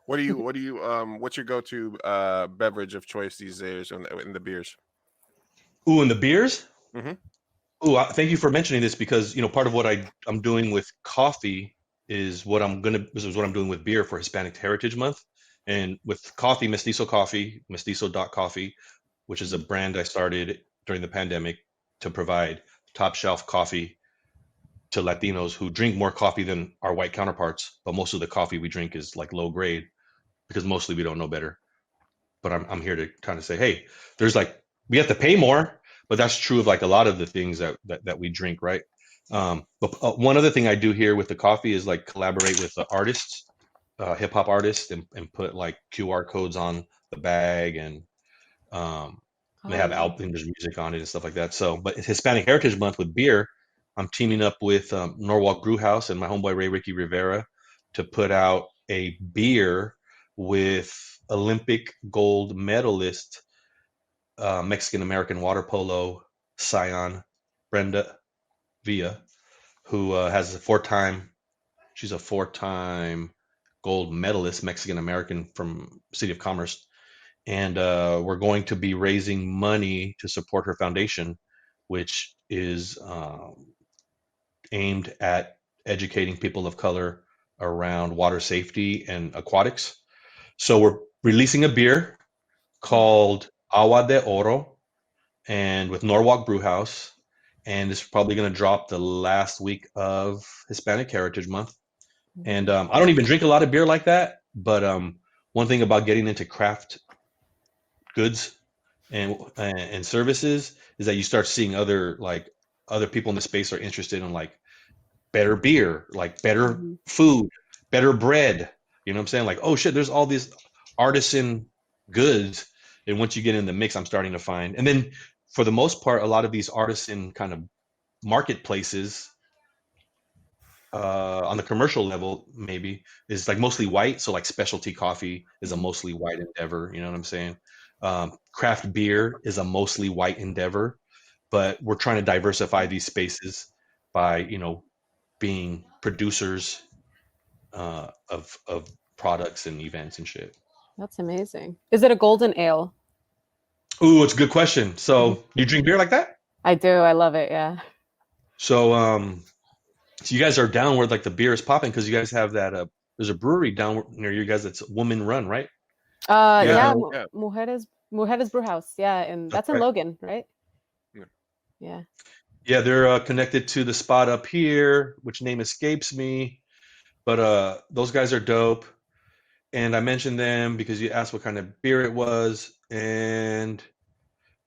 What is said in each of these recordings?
what's your go-to beverage of choice these days in the beers? Ooh, and the beers. Hmm. Ooh, thank you for mentioning this because part of what I'm doing with coffee this is what I'm doing with beer for Hispanic Heritage Month, and with coffee, Mestizo.coffee, which is a brand I started during the pandemic to provide top shelf coffee to Latinos who drink more coffee than our white counterparts, but most of the coffee we drink is like low grade because mostly we don't know better. But I'm here to kind of say, hey, there's like we have to pay more, but that's true of like a lot of the things that we drink, right? But one other thing I do here with the coffee is like collaborate with the artists, hip hop artists, and put like QR codes on the bag, and um, they Oh have yeah. album, there's music on it and stuff like that. So, but it's Hispanic Heritage Month with beer. I'm teaming up with Norwalk Brew House and my homeboy Ray Ricky Rivera to put out a beer with Olympic gold medalist Mexican American water polo scion Brenda Villa, who has a she's a four-time gold medalist Mexican American from City of Commerce, and we're going to be raising money to support her foundation, which is aimed at educating people of color around water safety and aquatics. So we're releasing a beer called Agua de Oro, and with Norwalk Brewhouse, and it's probably going to drop the last week of Hispanic Heritage Month. And Mhm. I don't even drink a lot of beer like that, but one thing about getting into craft goods and services is that you start seeing other people in the space are interested in like better beer, like better Mhm. food, better bread. You know what I'm saying? Like, oh shit, there's all these artisan goods. And once you get in the mix, I'm starting to find. And then for the most part, a lot of these artisan kind of marketplaces on the commercial level, maybe is like mostly white. So like specialty coffee is a Mhm. mostly white endeavor. You know what I'm saying? Craft beer is a mostly white endeavor, but we're trying to diversify these spaces by being producers of products and events and shit. That's amazing. Is it a golden ale? Ooh, it's a good question. Mhm. So you drink beer like that? I do. I love it. Yeah. So so you guys are down where like the beer is popping because you guys have that there's a brewery down near you guys that's woman run, right? Yeah, Yeah. Women yeah, Mujeres Brew House. Yeah, and that's that's in right. Logan, right? yeah. Yeah. Yeah, they're connected to the spot up here, which name escapes me, but those guys are dope. And I mentioned them because you asked what kind of beer it was, and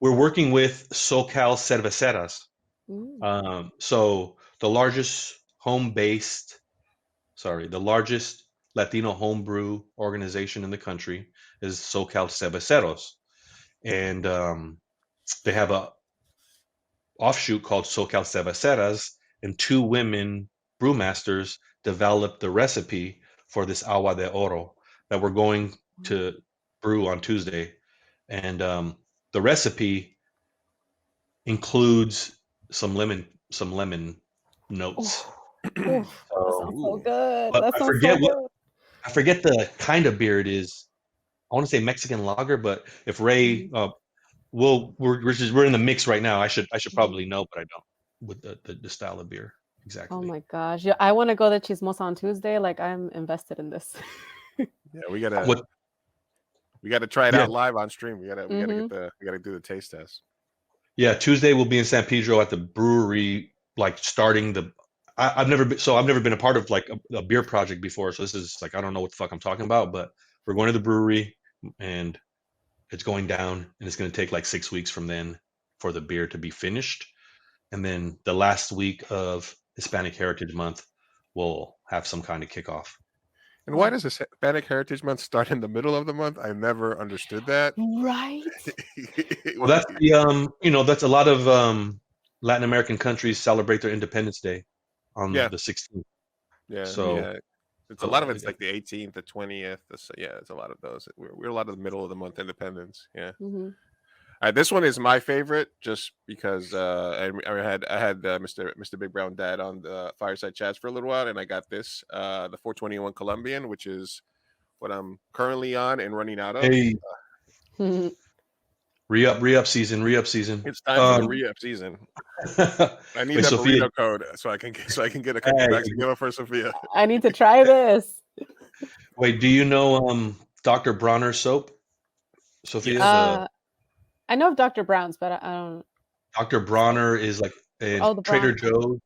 we're working with SoCal Cerveceras. Mm. So the largest Latino homebrew organization in the country is SoCal Cerveceros, and they have a offshoot called SoCal Cerveceras, and two women brewmasters developed the recipe for this agua de oro that we're going to brew on Tuesday, and the recipe includes some lemon notes. Oh, oh, that So, sounds so Ooh. good. but That I sounds so forget what good. I forget the kind of beer it is. I want to say Mexican lager, but if Ray, Mhm. we're in the mix right now. I should Mhm. probably know, but I don't with the style of beer Oh exactly. my gosh. Yeah, I want to go to Chismosa on Tuesday. Like I'm invested in this. Yeah, we gotta What? we gotta try it Yeah, out live on stream. We gotta Hmm. we gotta do the taste test. yeah. Tuesday we'll be in San Pedro at the brewery, like starting the. I've never been a part of like a beer project before, so this is like I don't know what the fuck I'm talking about, but we're going to the brewery and it's going down, and it's going to take like 6 weeks from then for the beer to be finished. And then the last week of Hispanic Heritage Month, we'll have some kind of kickoff. And why Oh, does this Hispanic Heritage Month start in the middle of the month? I never understood that. right. Well, that's that's a lot of Latin American countries celebrate their Independence Day on Yeah, the 16th. yeah, So, yeah. It's a lot of uh, it's like the 18th, the 20th. Yeah, it's a lot of those. We're a lot of the middle of the month independence. Yeah. Hmm. This one is my favorite, just because I had Mr. Big Brown Dad on the fireside chats for a little while, and I got this the 421 Colombian, which is what I'm currently on and running out of. Hey, re-up season. It's time for the re-up season. I need Wait, that Sophia. burrito code so I can get a couple bags to give up for Sophia. I need to try this. Wait, do you know Dr. Bronner soap? Sophia, Yes. I know of Dr. Brown's, but I don't. Dr. Bronner is like in Oh, the Trader Brown. Joe's.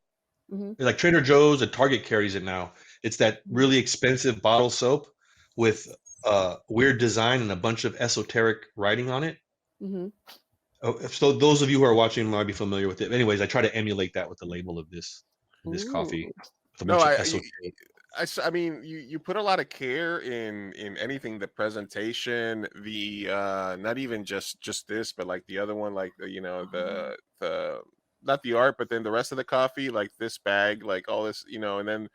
Mm-hmm. Like Trader Joe's and Target carries it now. It's that really expensive bottle soap with weird design and a bunch of esoteric writing on it. Mm-hmm. So those of you who are watching might be familiar with it. Anyways, I try to emulate that with the label of this coffee. With a bunch of esoteric. I mean, you put a lot of care in anything, the presentation, the not even just this, but like the other one, like the not the art, but then the rest of the coffee, like this bag, like all this, and then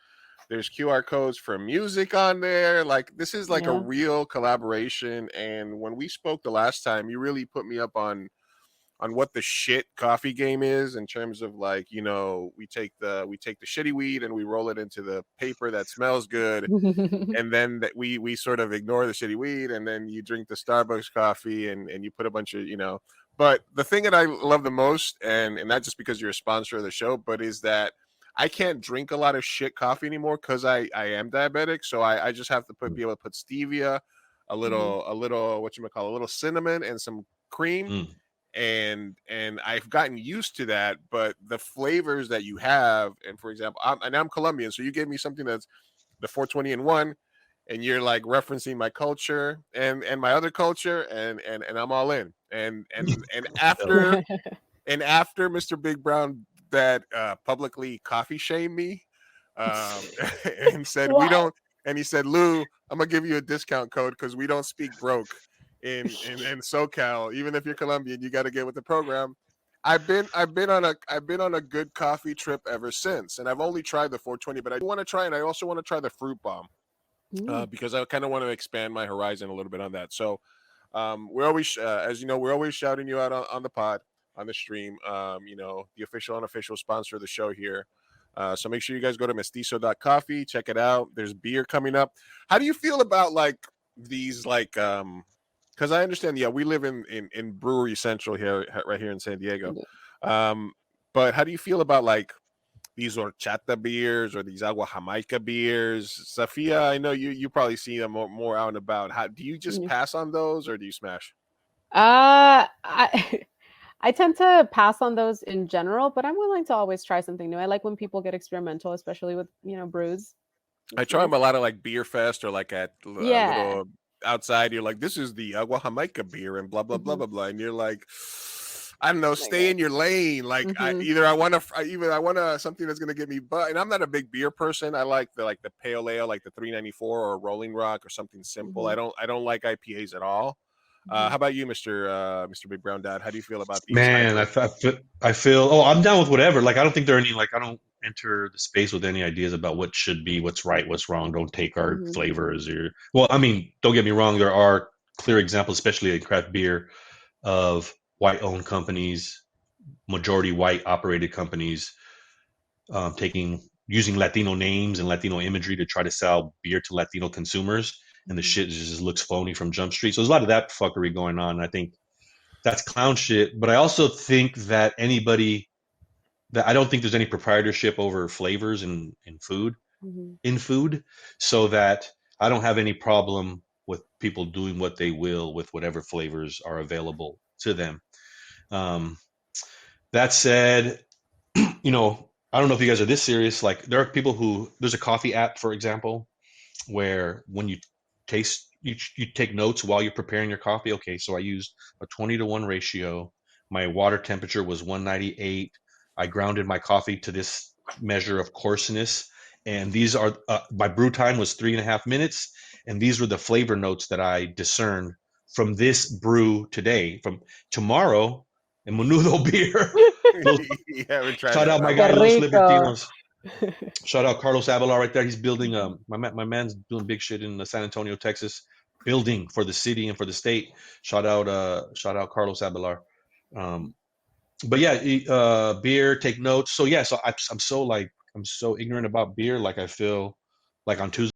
there's QR codes for music on there. Like this is like a real collaboration. And when we spoke the last time, you really put me up on what the shit coffee game is in terms of like, we take the shitty weed and we roll it into the paper that smells good. And then that we sort of ignore the shitty weed, and then you drink the Starbucks coffee and you put a bunch of, but the thing that I love the most, and not just because you're a sponsor of the show, but is that I can't drink a lot of shit coffee anymore because I am diabetic. So I just have to be able to put stevia, a little a little cinnamon and some cream. And I've gotten used to that, but the flavors that you have, and for example, I'm Colombian, so you gave me something that's the 420 in one, and you're like referencing my culture and my other culture, and I'm all in. And after Mr. Big Brown that publicly coffee shamed me, and said we don't, and he said, Lou, I'm gonna give you a discount code because we don't speak broke in SoCal. Even if you're Colombian, you got to get with the program. I've been on a good coffee trip ever since, and I've only tried the 420, but I want to try, and I also want to try the fruit bomb because I kind of want to expand my horizon a little bit on that. So we're always, as you know, we're always shouting you out on the pod, on the stream. The official, unofficial sponsor of the show here. So make sure you guys go to mestizo.coffee, check it out. There's beer coming up. How do you feel about like these because I understand, we live in Brewery Central here, right here in San Diego. But how do you feel about like these horchata beers or these agua Jamaica beers? Sophia, I know you probably see them more out and about. How do you just pass on those, or do you smash? I tend to pass on those in general, but I'm willing to always try something new. I like when people get experimental, especially with brews. I try them a lot of like Beer Fest or like at little outside. You're like, this is the agua Jamaica beer and blah blah blah blah blah, and you're like, I don't know, stay in your lane. Like I want something that's gonna give me and I'm not a big beer person. I like the pale ale, like the 394 or Rolling Rock or something simple. I don't like IPAs at all. How about you, Mr. Big Brown Dad? How do you feel about these? Man, I feel. Oh, I'm down with whatever. Like, I don't think there are any. Like, I don't enter the space with any ideas about what should be, what's right, what's wrong. Don't take our flavors. Well, I mean, don't get me wrong. There are clear examples, especially in craft beer, of white-owned companies, majority white-operated companies, using Latino names and Latino imagery to try to sell beer to Latino consumers, and the shit just looks phony from Jump Street. So there's a lot of that fuckery going on. I think that's clown shit. But I also think that I don't think there's any proprietorship over flavors in food, so that I don't have any problem with people doing what they will with whatever flavors are available to them. That said, I don't know if you guys are this serious. Like, there are people there's a coffee app, for example, where when you taste, you take notes while you're preparing your coffee. Okay, so I used a 20-to-1 ratio. My water temperature was 198. I grounded my coffee to this measure of coarseness, and these are my brew time was 3.5 minutes, and these were the flavor notes that I discerned from this brew today. From tomorrow, in Menudo beer. Shout out my guy Los Libertinos. Shout out Carlos Avalar right there. He's building. My man's doing big shit in San Antonio, Texas, building for the city and for the state. Shout out Carlos Avalar. But yeah, beer, take notes. So yeah, so I'm so ignorant about beer. Like, I feel like on Tuesday